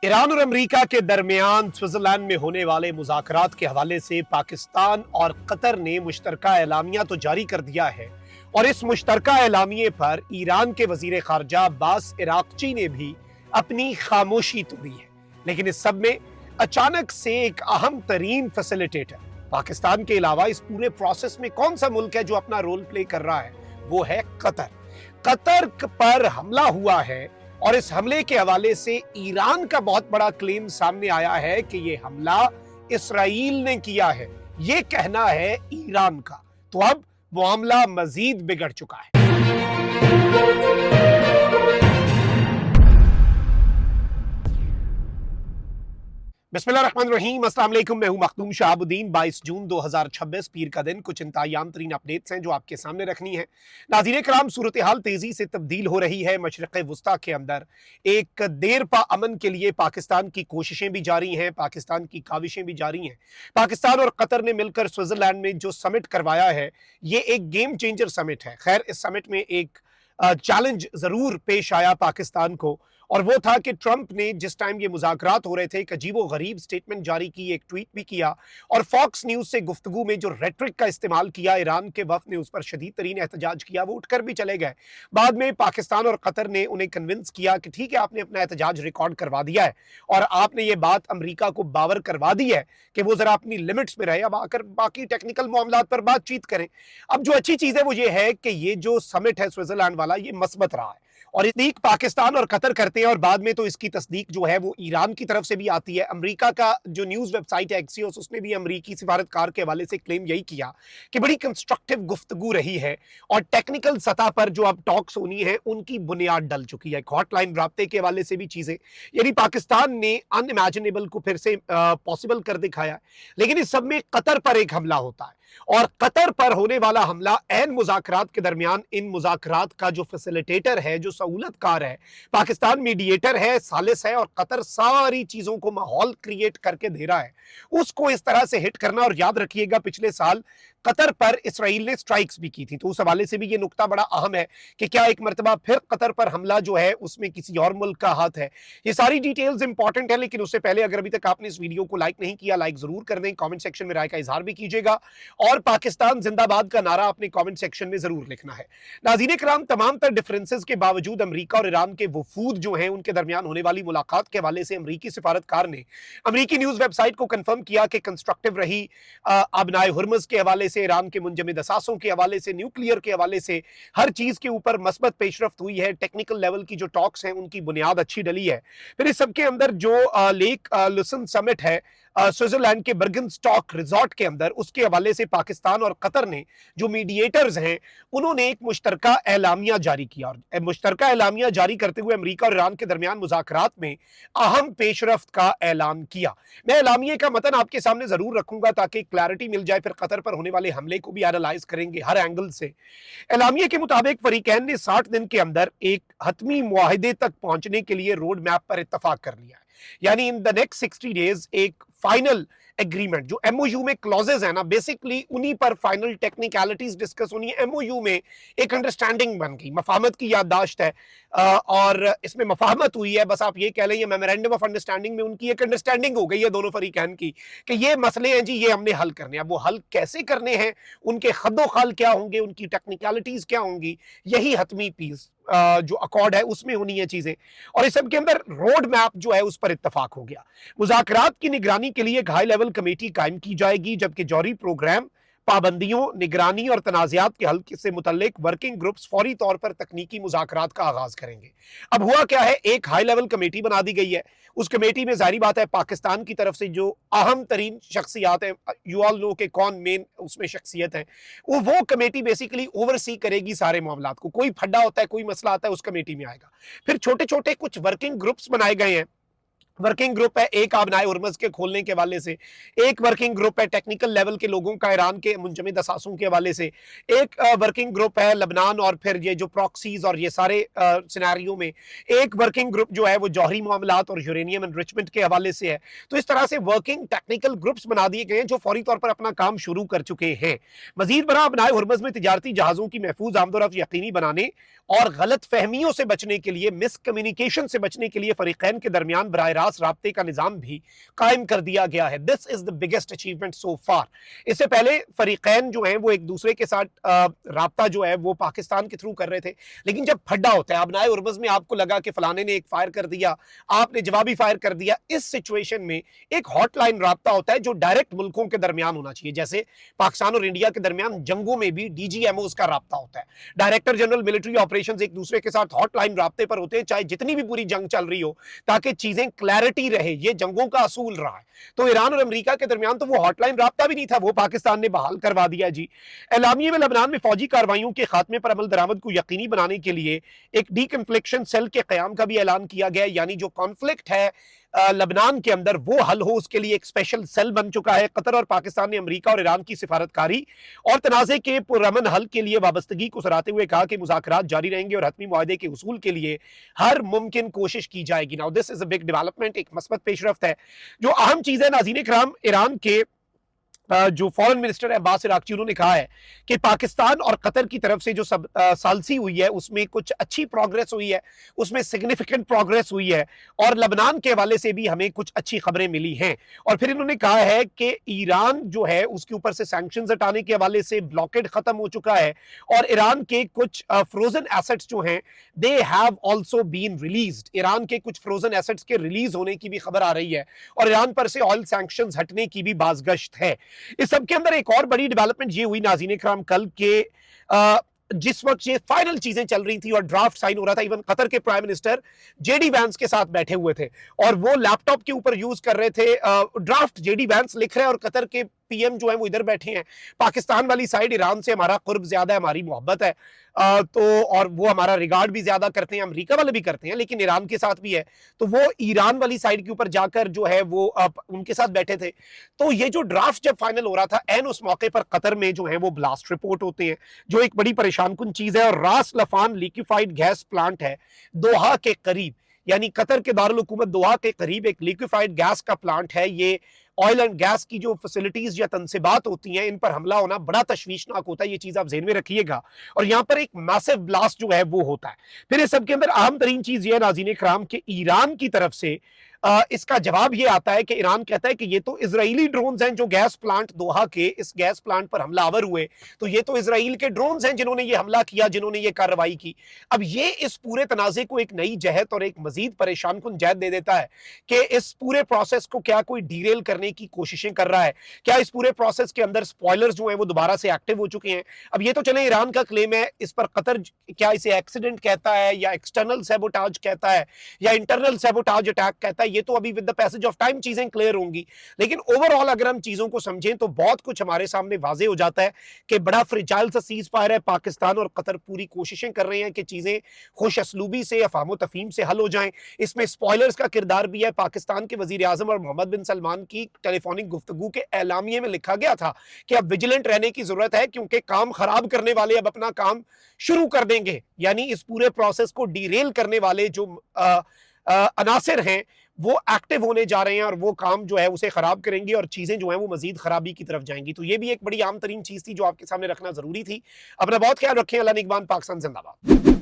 Iran और America के दरमियान स्विट्जरलैंड में होने वाले मुज़ाकरात के हवाले से पाकिस्तान और कतर ने मुश्तरका एलामिया तो जारी कर दिया है और इस मुश्तरका एलामिये पर ईरान के वजीर खारजा अब्बास इराक्ची ने भी अपनी खामोशी तोड़ी है। लेकिन इस सब में अचानक से एक अहम तरीन फैसिलिटेटर पाकिस्तान के अलावा इस पूरे प्रोसेस में कौन सा मुल्क है जो अपना रोल प्ले कर रहा है, वो है कतर। कतर पर हमला हुआ है और इस हमले के हवाले से ईरान का बहुत बड़ा क्लेम सामने आया है कि ये हमला इसराइल ने किया है, ये कहना है ईरान का। तो अब मामला मजीद बिगड़ चुका है। बिस्मिल्लाहिर्रहमानिर्रहीम, अस्सलाम वालेकुम। मैं हूं मखदूम शहाबुद्दीन। 22 जून 2026 पीर का दिन। कुछ इंतजाम तरीन अपडेट्स हैं जो आपके सामने रखनी है। नाज़रीन कराम, सूरत हाल तेजी से तब्दील हो रही है। मशरिक़ वुस्ता के अंदर एक देर पा अमन के लिए पाकिस्तान की कोशिशें भी जारी हैं, पाकिस्तान की काविशें भी जारी हैं। पाकिस्तान और कतर ने मिलकर स्विट्जरलैंड में जो समिट करवाया है, ये एक गेम चेंजर समिट है। खैर, इस समिट में एक चैलेंज जरूर पेश आया पाकिस्तान को, और वो था कि ट्रंप ने जिस टाइम ये मुज़ाकरात हो रहे थे, एक अजीबो गरीब स्टेटमेंट जारी की, एक ट्वीट भी किया, और फॉक्स न्यूज़ से गुफ्तगू में जो रेटरिक का इस्तेमाल किया ईरान के वफ़द ने, उस पर शदीद तरीन एहतजाज किया। वो उठकर भी चले गए। बाद में पाकिस्तान और कतर ने उन्हें कन्विंस किया कि ठीक है, आपने अपना एहतजाज रिकॉर्ड करवा दिया है और आपने ये बात अमरीका को बावर करवा दी है कि वो ज़रा अपनी लिमिट्स में रहे, अब आकर बाकी टेक्निकल मामलात पर बातचीत करें। अब जो अच्छी चीज़ है वो ये है कि ये जो समिट है स्विट्जरलैंड वाला, ये मस्बत रहा है और तस्दीक पाकिस्तान और कतर करते हैं, और बाद में तो इसकी तस्दीक जो है वो ईरान की तरफ से भी आती है। अमेरिका का जो न्यूज़ वेबसाइट है एक्सियोस, उसने भी अमेरिकी सिफारतकार के हवाले से क्लेम यही किया कि बड़ी कंस्ट्रक्टिव गुफ्तगू रही है और टेक्निकल सतह पर जो अब टॉक्स होनी है उनकी बुनियाद डल चुकी है। हॉटलाइन राब्ते के हवाले से भी चीज़ें, यानी पाकिस्तान ने अनइमेजिनेबल को फिर से पॉसिबल कर दिखाया है। लेकिन इस सब में कतर पर एक हमला होता है और कतर पर होने वाला हमला ऐन मुज़ाकरात के दरमियान इन मुज़ाकरात का जो फैसिलिटेटर है, जो सहूलतकार है, पाकिस्तान मीडिएटर है, सालिस है, और कतर सारी चीज़ों को माहौल क्रिएट करके दे रहा है, उसको इस तरह से हिट करना। और याद रखिएगा, पिछले साल कतर पर इसराइल ने स्ट्राइक्स भी की थी, तो उस हवाले से भी ये नुकता बड़ा अहम है कि क्या एक मरतबा फिर कतर पर हमला जो है उसमें किसी और मुल्क का हाथ है। ये सारी डिटेल्स इंपॉर्टेंट है, लेकिन उससे पहले अगर अभी तक आपने इस वीडियो को लाइक नहीं किया, लाइक जरूर कर दें, कमेंट सेक्शन में राय का इजहार भी कीजिएगा और पाकिस्तान जिंदाबाद का नारा अपने कमेंट सेक्शन में जरूर लिखना है। नाज़रीन कराम, तमाम तर डिफरेंसेस के बावजूद अमेरिका और ईरान के वफूद जो हैं उनके दरमियान होने वाली मुलाकात के हवाले से अमेरिकी सिफारतकार ने अमेरिकी न्यूज वेबसाइट को कंफर्म किया कि कंस्ट्रक्टिव रही। आबनाए हुर्मुज़ के हवाले से, ईरान के मुंजमद असासों के हवाले से, न्यूक्लियर के हवाले से, हर चीज के ऊपर मस्बत पेशरफ्त हुई है। टेक्निकल लेवल की जो टॉक्स हैं उनकी बुनियाद अच्छी डली है। फिर इस सबके अंदर जो लेक लुसन समिट है स्विट्जरलैंड के बर्गनस्टॉक रिजॉर्ट के अंदर, उसके हवाले से पाकिस्तान और कतर ने जो मीडिएटर्स हैं उन्होंने एक मुश्तरका एलामिया जारी किया, और मुश्तरका एलामिया जारी करते हुए अमेरिका और ईरान के दरमियान मुज़ाकरात में अहम पेशरफ्त का ऐलान किया। मैं एलामिया का मतन आपके सामने जरूर रखूंगा ताकि क्लैरिटी मिल जाए, फिर कतर पर होने वाले हमले को भी एनालाइज करेंगे हर एंगल से। एलामिया के मुताबिक फरीकैन ने 60 दिन के अंदर एक हतमी मुआहिदे तक पहुंचने के लिए रोड मैप पर इत्तफाक कर लिया है, यानी इन द नेक्स्ट 60 डेज एक फाइनल एग्रीमेंट, जो एमओयू में क्लॉजेज है ना, बेसिकली उन्हीं पर फाइनल टेक्निकलिटीज डिस्कस होनी है। एमओयू में एक अंडरस्टैंडिंग बन गई, मफाहमत की याददाश्त है और इसमें मफाहमत हुई है। बस आप ये कह लें, ये मेमोरेंडम ऑफ अंडरस्टैंडिंग में उनकी एक अंडरस्टैंडिंग हो गई है दोनों फरीकैन की कि ये मसले हैं जी, ये हमने हल करने हैं। अब वो हल कैसे करने हैं, उनके खद्दो खाल क्या होंगे, उनकी टेक्निकलिटीज क्या होंगी, यही हतमी पीस जो अकॉर्ड है उसमें होनी है चीजें। और इस सब के अंदर रोड मैप जो है उस पर इत्तफाक हो गया। मुज़ाकरात की निगरानी के लिए एक हाई लेवल कमेटी कायम की जाएगी, जबकि जौहरी प्रोग्राम, पाबंदियों, निगरानी और तनाज़ात के हल से मुतल्लिक वर्किंग ग्रुप्स फौरी तौर पर तकनीकी मुज़ाकरात का आगाज करेंगे। अब हुआ क्या है, एक हाई लेवल कमेटी बना दी गई है। उस कमेटी में जाहिर बात है पाकिस्तान की तरफ से जो अहम तरीन शख्सियात हैं, यू ऑल नो के कौन मेन उसमें शख्सियत है, वो कमेटी बेसिकली ओवरसी करेगी सारे मामलात को। कोई फड्डा होता है, कोई मसला आता है, उस कमेटी में आएगा। फिर छोटे छोटे कुछ वर्किंग ग्रुप्स बनाए गए हैं। वर्किंग ग्रुप है एक आबनाए हुर्मुज़ के खोलने के हवाले से, एक वर्किंग ग्रुप है टेक्निकल लेवल के लोगों का ईरान के मुंजमद असासों के हवाले से, एक वर्किंग ग्रुप है लबनान और फिर ये जो प्रॉक्सीज और ये सारे सिनेरियो में, एक वर्किंग ग्रुप जो है वो जौहरी मामलात और यूरेनियम एनरिचमेंट के हवाले से है। तो इस तरह से वर्किंग टेक्निकल ग्रुप्स बना दिए गए हैं जो फौरी तौर पर अपना काम शुरू कर चुके हैं। मजीद बरा आबनाए हुर्मुज़ में तिजारती जहाज़ों की महफूज आमदोरफ्त यकीनी बनाने और गलत फहमियों से बचने के लिए, मिसकम्युनिकेशन से बचने के लिए फरीकैन के दरमियान बराह रास्त राब्ते का निज़ाम भी कायम कर दिया गया है। This is the biggest achievement so far. इससे पहले फरीकैन जो हैं वो एक दूसरे के साथ राब्ता जो है वो पाकिस्तान के थ्रू कर रहे थे, लेकिन जब फड्डा होता है, अबनाए उर्मज़ में आपको लगा कि फलाने ने एक फायर कर दिया, आपने जवाबी फायर कर दिया, इस सिचुएशन में एक हॉटलाइन राब्ता होता है जो डायरेक्ट मुल्कों के दरमियान होना चाहिए। जैसे पाकिस्तान और इंडिया के दरमियान जंगों में भी DGMOs का राब्ता होता है, डायरेक्टर जनरल मिलिट्री ऑपरेशंस एक दूसरे के साथ हॉटलाइन राब्ते पर होते हैं, चाहे जितनी भी पूरी जंग चल रही हो, ताकि चीजें क्लैरिटी रहे। ये जंगों का असूल रहा है। तो ईरान और अमेरिका के दरमियान तो वो हॉटलाइन राब्ता भी नहीं था, वो पाकिस्तान ने बहाल करवा दिया जी। एलामिये में लेबनान में फौजी कार्रवाइयों के खात्मे पर अमल दरामद को यकीनी बनाने के लिए एक डीकन्फ्लिक्शन सेल के क़याम का भी ऐलान किया गया, यानी जो कॉन्फ्लिक्ट है लेबनान के अंदर वो हल हो, उसके लिए एक स्पेशल सेल बन चुका है। कतर और पाकिस्तान ने अमेरिका और ईरान की सिफारतकारी और तनाज़े के पुरअमन हल के लिए वाबस्तगी को सराहते हुए कहा कि मुज़ाकरात जारी रहेंगे और हतमी मुआहदे के उसूल के लिए हर मुमकिन कोशिश की जाएगी। Now this is a big development, एक मस्बत पेशरफ्त है। जो अहम चीज़ है नाज़रीन इकराम, ईरान के जो फॉरेन मिनिस्टर है अब्बास इराक्ची, उन्होंने कहा है कि पाकिस्तान और कतर की तरफ से जो सालसी हुई है उसमें कुछ अच्छी प्रोग्रेस हुई है, उसमें सिग्निफिकेंट प्रोग्रेस हुई है, और लेबनान के हवाले से भी हमें कुछ अच्छी खबरें मिली हैं। और फिर इन्होंने कहा है कि ईरान जो है उसके ऊपर से सैंक्शंस हटाने के हवाले से ब्लॉकेड खत्म हो चुका है, और ईरान के कुछ फ्रोजन एसेट्स जो हैं they have also been released. Iran के कुछ फ्रोजन एसेट्स के रिलीज होने की भी खबर आ रही है, और ईरान पर से ऑयल सैंक्शंस हटने की भी बाज़गश्त है। इस सब के अंदर एक और बड़ी डेवलपमेंट ये हुई नाज़रीन इकराम, कल के जिस वक्त ये फाइनल चीजें चल रही थी और ड्राफ्ट साइन हो रहा था, इवन कतर के प्राइम मिनिस्टर JD वैंस के साथ बैठे हुए थे और वो लैपटॉप के ऊपर यूज कर रहे थे ड्राफ्ट। JD वैंस लिख रहे हैं और कतर के PM जो है वो इधर बैठे हैं। पाकिस्तान वाली साइड, ईरान से हमारा कुर्ब ज्यादा है, हमारी मोहब्बत है, तो और वो हमारा रिगार्ड भी ज्यादा करते हैं, अमेरिका वाले भी करते हैं, लेकिन ईरान के साथ भी है। तो वो ईरान वाली साइड के ऊपर जाकर जो है वो उनके साथ बैठे थे। तो ये जो ड्राफ्ट जब फाइनल हो रहा था, एन उस मौके पर कतर में जो है वो ब्लास्ट रिपोर्ट होते हैं, जो एक बड़ी परेशान कुन चीज है। और रास लफान लिक्विफाइड गैस प्लांट है दोहा के करीब, यानी कतर के दारुल हुकूमत दोहा के करीब एक लिक्विफाइड गैस का प्लांट है। ये ऑयल एंड गैस की जो फैसिलिटीज या तनसीबात होती हैं, इन पर हमला होना बड़ा तशवीशनाक होता है, ये चीज आप ज़हन में रखिएगा। और यहाँ पर एक मैसिव ब्लास्ट जो है वो होता है। फिर इस सब के अंदर अहम तरीन चीज ये है नाज़रीन इकराम कि ईरान की तरफ से इसका जवाब ये आता है कि ईरान कहता है कि ये तो इजरायली ड्रोन्स हैं जो गैस प्लांट दोहा के इस गैस प्लांट पर हमलावर हुए, तो ये तो इजराइल के ड्रोन्स हैं जिन्होंने ये हमला किया, जिन्होंने ये कार्रवाई की। अब ये इस पूरे तनाज़े को एक नई जहत और एक मजीद परेशान कुन जहत दे देता है कि इस पूरे प्रोसेस को क्या कोई डीरेल करने की कोशिशें कर रहा है, क्या इस पूरे प्रोसेस के अंदर स्पॉयलर्स जो हैं वो दोबारा से एक्टिव हो चुके हैं। अब ये तो चले ईरान का क्लेम है, इस पर कतर क्या इसे एक्सीडेंट कहता है या एक्सटर्नल सैबोटाज कहता है या इंटरनल सैबोटाज अटैक कहता है, ये तो अभी with the passage of time चीजें क्लियर होंगी। लेकिन ओवरऑल अगर हम चीजों को समझें तो बहुत कुछ हमारे सामने वाजे हो जाता है कि बड़ा फ्रिजाइल सा सीज फायर है। पाकिस्तान और कतर पूरी कोशिशें कर रहे हैं कि चीजें खुश असलूबी से, अफाम तफहीम से हल हो जाएं। इसमें स्पॉयलर्स का किरदार भी है। पाकिस्तान के वजीर आजम और मोहम्मद बिन सलमान की टेलीफोनिक गुफ्तगू के एलामिये में लिखा गया था कि अब विजिलेंट रहने की जरूरत है, क्योंकि काम खराब करने वाले अब अपना काम शुरू कर देंगे। यानी इस पूरे प्रोसेस को डीरेल करने वाले जो अनासिर हैं वो एक्टिव होने जा रहे हैं और वो काम जो है उसे खराब करेंगे और चीजें जो है वो मजीद खराबी की तरफ जाएंगी। तो ये भी एक बड़ी आम तरीन चीज थी जो आपके सामने रखना जरूरी थी। अपना बहुत ख्याल रखें। अल्लाह निगहबान। पाकिस्तान जिंदाबाद।